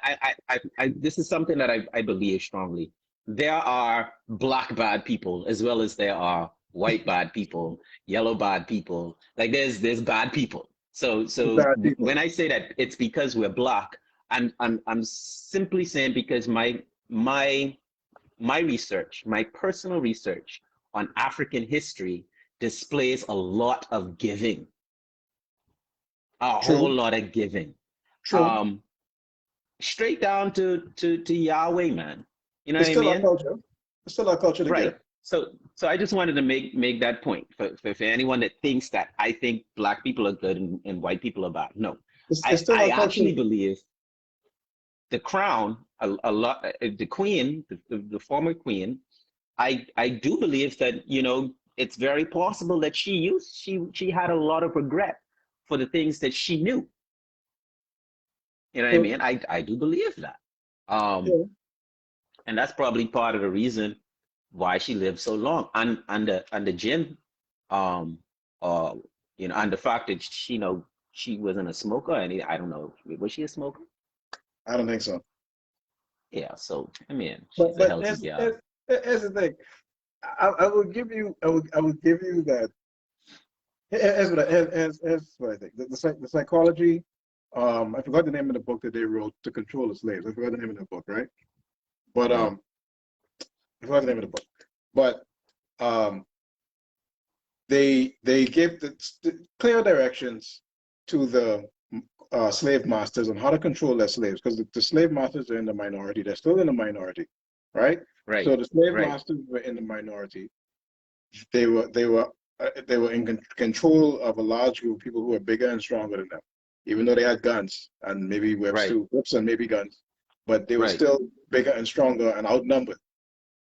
I this is something that I believe strongly. There are Black bad people as well as there are white bad people, yellow bad people. Like there's bad people. So when I say that, it's because we're Black. I'm simply saying because my research, my personal research on African history displays a lot of giving. Whole lot of giving. True. Straight down to Yahweh, man. You know what I mean? It's still our culture to right. give. So I just wanted to make that point for anyone that thinks that I think Black people are good and white people are bad. No. I actually believe the crown, the queen, the former queen, I do believe that, you know, it's very possible that she had a lot of regret for the things that she knew. You know what I mean? I do believe that. And that's probably part of the reason why she lived so long. And the gin, and the fact that she wasn't a smoker, and I don't know, was she a smoker? I don't think so. Yeah, so I mean, she's a healthy gal. Here's the thing. I will give you that. Here's what I think. The psychology. I forgot the name of the book that they wrote to control the slaves. I forgot the name of the book, right? But I forgot the name of the book. But they gave the clear directions to the slave masters on how to control their slaves, because the slave masters are in the minority. They're still in the minority, right? Right. So the slave masters were in the minority. They were in control of a large group of people who were bigger and stronger than them, even though they had guns and maybe whips and maybe guns. but they were Right. still bigger and stronger and outnumbered.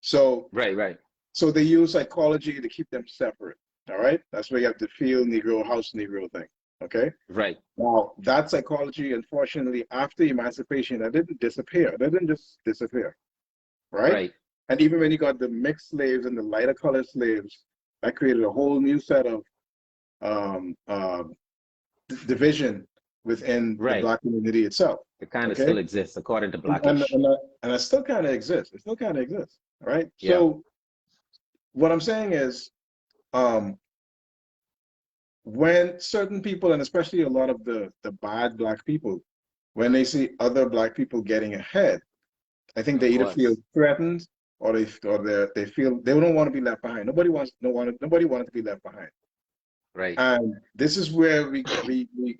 So Right. Right. so they use psychology to keep them separate. All right, that's where you have the field Negro, house Negro thing. Okay. Right. Now that psychology, unfortunately, after emancipation, that didn't disappear. That didn't just disappear, right? Right. And even when you got the mixed slaves and the lighter colored slaves, that created a whole new set of um, uh, division within the Right. black community itself. It kind of Okay, still exists according to and and Blackish. and that, and that still kind of exists. It still kind of exists. All right. Yeah. So what I'm saying is, um, when certain people, and especially a lot of the bad black people, when they see other black people getting ahead, I think they Of either feel course. threatened or they feel they don't want to be left behind. Nobody wanted to be left behind. Right. And this is where we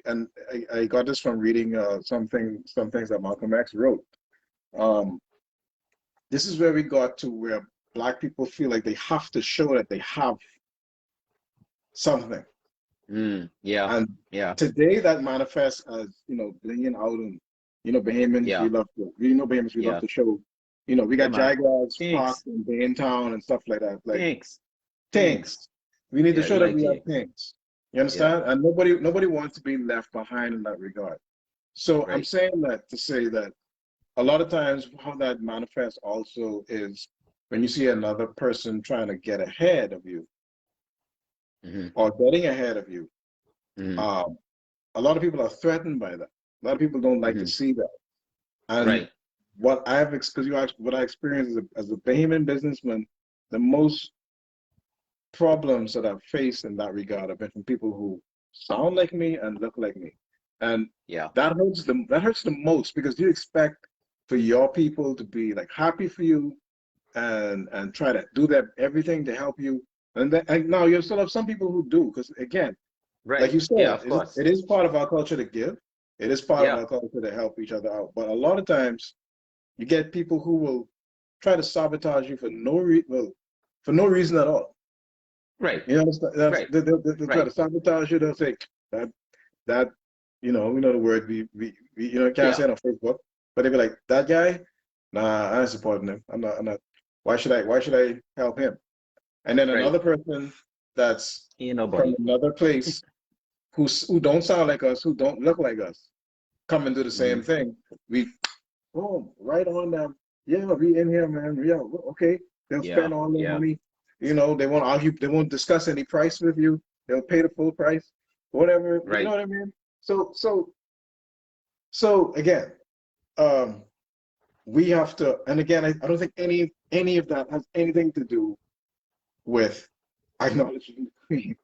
and I got this from reading some things that Malcolm X wrote. Um, this is where we got to where black people feel like they have to show that they have something. Yeah. And Yeah. today that manifests as, blinging out and, Bahamians, Yeah. Bahamians, we love Yeah. to show, we Yeah, got man. Jaguars parked Thanks. in Baintown and stuff like that. Like Thanks. Thanks. things. We need to Yeah, we show that like we have you. things. You Yeah. understand? And nobody wants to be left behind in that regard. So I'm Right. saying that to say that a lot of times how that manifests also is when you see another person trying to get ahead of you Hmm. or getting ahead of you. Hmm. Um, a lot of people are threatened by that. A lot of people don't like to Hmm. see that. And Right. because you asked what I experienced as a Bahamian businessman, the most problems that I've faced in that regard have been from people who sound like me and look like me. And Yeah. that hurts the most because you expect for your people to be like happy for you and try to do that everything to help you. And now you still have some people who do, because again, like Right. you Yeah, said, of course. it is part of our culture to give. It is part of Yeah. our culture to help each other out. But a lot of times, you get people who will try to sabotage you for no reason at all. Right. You understand? Right. They'll try Right. to sabotage you. They'll say that that we know the word we can't say Yeah. it on Facebook, but they'll be like that guy. Nah, I ain't supporting him. I'm not. Why should I help him? And then Right. another person that's Ain't from nobody. another place who don't sound like us, who don't look like us, come and do the Hmm. same thing. We boom, right on them. Yeah, we in here, man. Yeah, okay. They'll Yeah. spend all their Yeah. money. They won't argue. They won't discuss any price with you. They'll pay the full price, whatever. You know Right. what I mean? So again, um, we have to. And again, I don't think any of that has anything to do with acknowledging the queen.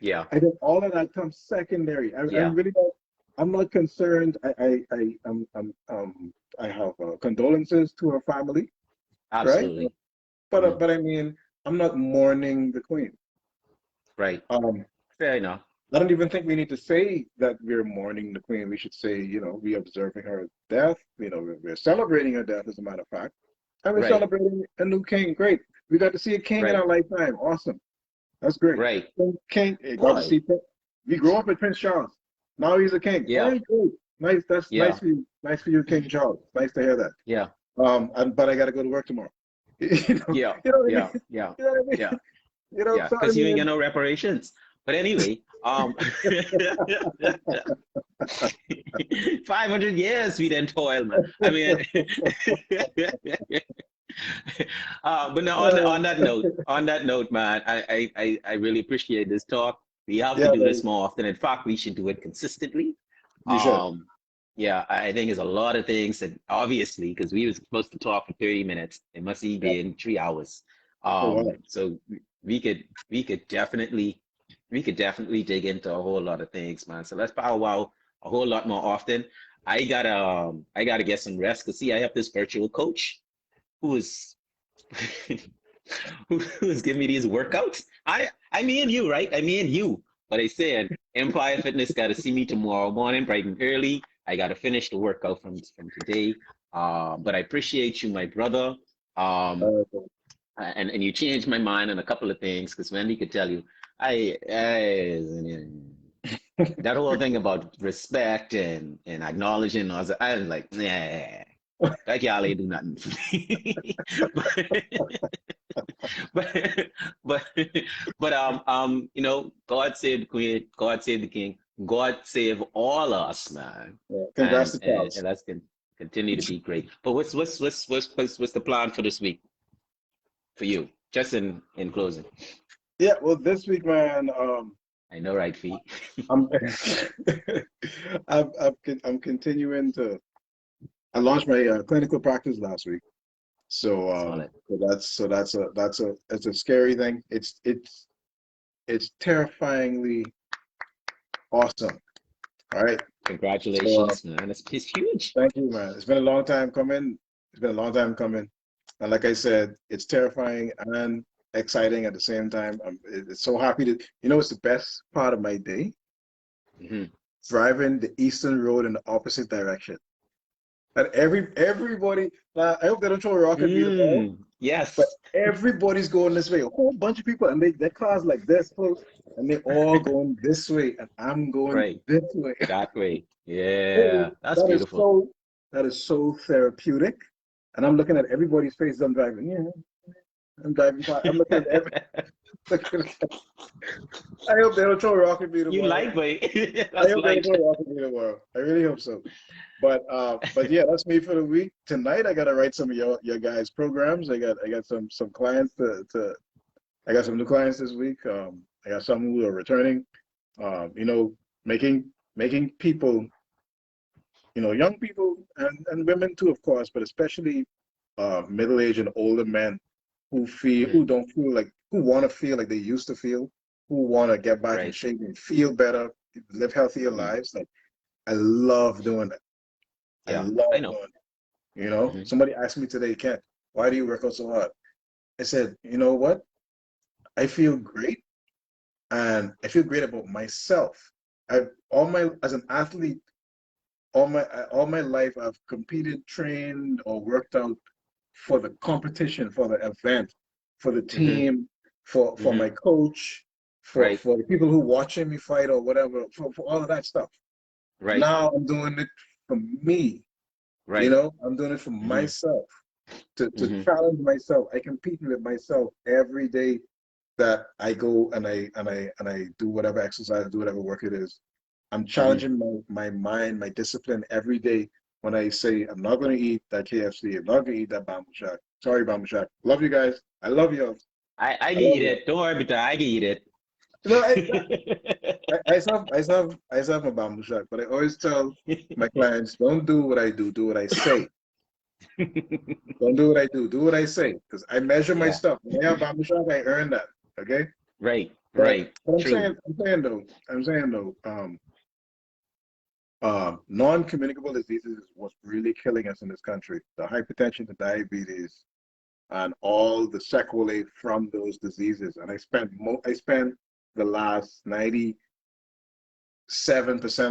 Yeah. I think all of that comes secondary. I'm Yeah. really not. I'm not concerned. I have condolences to her family, right? Absolutely. But Hmm. but I mean, I'm not mourning the queen. Right. Um, Fair enough. I don't even think we need to say that we're mourning the queen. We should say, we're observing her death. We're celebrating her death, as a matter of fact, and we're Right. celebrating a new king. Great. We got to see a king in Right. our lifetime. Awesome. That's great. Right. King, got to Boy. see. We grew up with Prince Charles. Now he's a king. All Yeah. right, great. Nice. That's nice Yeah. for you. Nice for you, King Charles. Nice to hear that. Yeah. But I got to go to work tomorrow. Yeah. You know what I mean? Yeah. Yeah. You know what I mean? Yeah. Yeah. So I Because you ain't mean, get no reparations. But anyway, 500 years we didn't toil, man. I mean, but no, on that note, man, I really appreciate this talk. We have to yeah, do man, this more often. In fact, we should do it consistently. you should. Yeah, I think there's a lot of things that obviously, because we were supposed to talk for 30 minutes, it must be Yeah. in 3 hours. Oh, wow. So we could definitely dig into a whole lot of things, man. So let's powwow a whole lot more often. I gotta get some rest because see, I have this virtual coach who is who is giving me these workouts. I mean you, right? I mean you. But I said Empire Fitness got to see me tomorrow morning, bright and early. I got to finish the workout from today. But I appreciate you, my brother. Um, Uh, and you changed my mind on a couple of things because Wendy could tell you, I that whole thing about respect and acknowledging, I was like, nah. That y'all ain't do nothing for me. but, but, you know, God save the queen, God save the king, God save all us, man, Yeah. Congrats to and Charles. let's continue to be great. But what's the plan for this week for you? Just in closing. Yeah, well, this week, man, I know, right, feet. I'm I'm continuing to. I launched my clinical practice last week, so Solid. it's a scary thing. It's terrifyingly awesome. All right. So Congratulations, man. It's huge. thank you, man. It's been a long time coming. It's been a long time coming. And like I said, it's terrifying and exciting at the same time. It's so happy to, it's the best part of my day, Hmm. driving the eastern road in the opposite direction. And everybody, I hope they don't throw a rock at me tomorrow, but Yes. everybody's going this way. A whole bunch of people, and their cars like this close, and they all going this way, and I'm going Right. this way. That way. Yeah. That's That is beautiful. so that is so therapeutic. And I'm looking at everybody's face as I'm driving. Yeah, I'm driving by. I'm looking at every. I hope they don't throw a rock at me You tomorrow. like me. I That's hope they don't light. throw a rock at me tomorrow. I really hope so. But yeah, that's me for the week. Tonight I gotta write some of your guys' programs. I got some clients to I got some new clients this week. I got some who are returning. You know, making people, young people and women too, of course, but especially middle-aged and older men who Mhm. don't feel like who want to feel like they used to feel, who want to get back in Right. shape and feel better, live healthier Hmm. lives. Like I love doing that. I Yeah. I love know. doing it. Hmm. Somebody asked me today, Kent, why do you work out so hard? I said, you know what? I feel great, and I feel great about myself. I all my as an athlete, all my life I've competed, trained, or worked out for the competition, for the event, for the Hmm. team, for Hmm. my coach, for Right. for the people who watching me fight or whatever, for all of that stuff. Right. Now I'm doing it for me. Right. I'm doing it for Hmm. myself to Hmm. challenge myself. I compete with myself every day that I go and I do whatever exercise, do whatever work it is. I'm Hmm. challenging my mind, my discipline every day when I say I'm not going to eat that KFC. I'm not going to eat that bamboo shack. Sorry, bamboo shack. Love you guys. I love you. I I can love eat you. it. Don't worry about that. I can eat You know, it. I still have a bamboo shack, but I always tell my clients, don't do what I do. Do what I say. Don't do what I do. Do what I say. Because I measure my Yeah. stuff. When I have bamboo shack, I earn that. Okay. Right. But Right. but True. I'm saying though, non-communicable diseases is what's really killing us in this country. The hypertension, the diabetes, and all the sequelae from those diseases. And I spent the last 97%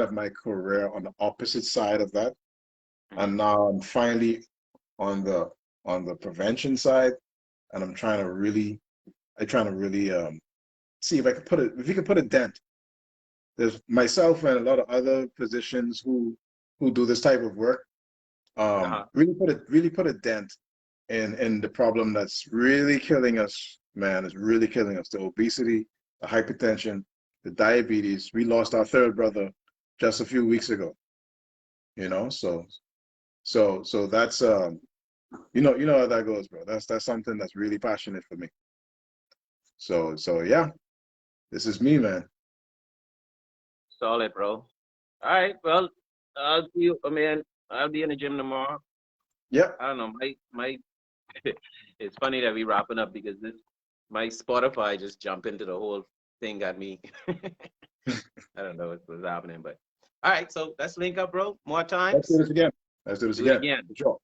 of my career on the opposite side of that. Hmm. And now I'm finally on the prevention side, and I'm trying to really see if you could put a dent. There's myself and a lot of other physicians who do this type of work. Uh-huh. Really put a dent in the problem that's really killing us, man. It's really killing us. The obesity, the hypertension, the diabetes. We lost our third brother just a few weeks ago. So that's you know how that goes, bro. That's something that's really passionate for me. So yeah, this is me, man. Solid, bro. All right. Well, I'll see you. I mean, I'll be in the gym tomorrow. Yep. I don't know. My it's funny that we wrapping up because this my Spotify just jumped into the whole thing got me. I don't know what's happening, but all right. So let's link up, bro. More Let's do times. this again. Let's do this Do it again. again. For sure.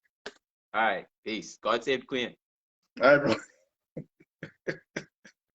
All right. Peace. God save the Queen. All right, bro.